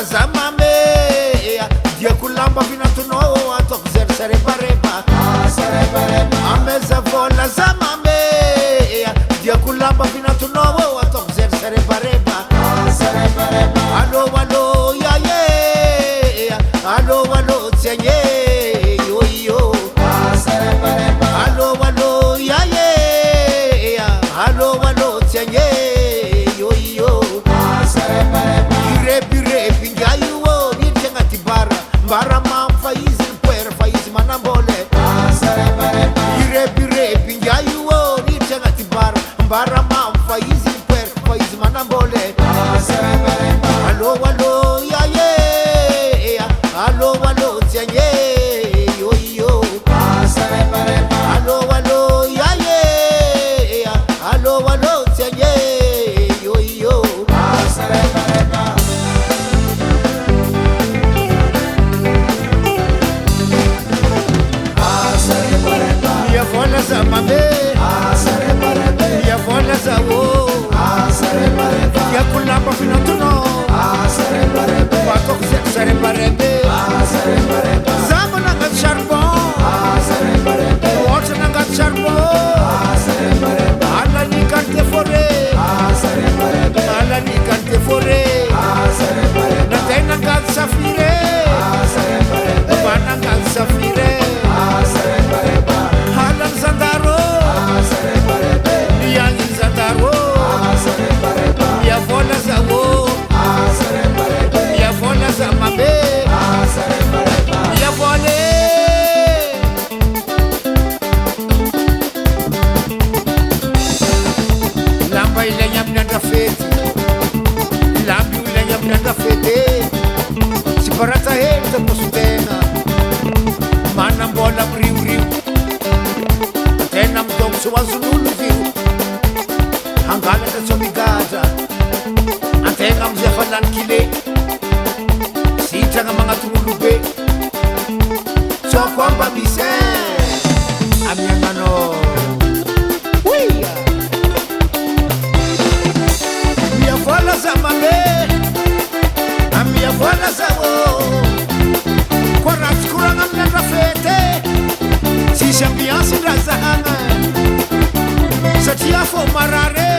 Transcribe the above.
vola za mame dia kulamba vinatuno atoko zer sarebareba ameza vola za mame dia kulamba vinatuno atoko zer sarebareba alo alo ya ye alo tsenye yo yo alo alo ya ye alo tsenye yo yo irepi ngayo ni tenga tibara bara mamfa izi puer faizi manambole irepi ngayo ni tenga tibara bara mamfa izi puer faizi manambole alo alo ya ye alo tsenye yo yo alo ya ye alo tsenye yo yo mia vola za mame mia vola za wo ya kulamba finatuno wako sare barebe zamana ngat charbon water ngat charbon ala ni carte forêt ala ni carte forêt na tena ngat safire bana ngat safire halan zandaro yang zandaro ya vola za wo ya vola za mabe ya vole lamba ile nyamna ndafeti lambi ile nyamna ndafeti siparata heta posutena mana mbola briu tena mdom suwazululu viu hangala ka somigata antena mzefalan kile sitanga mga tumulube so kwamba bise amiangano mia vola za mame amia vola za wo kwa raskuranga mnenda fete si ambiance ndazahanga satia fo marare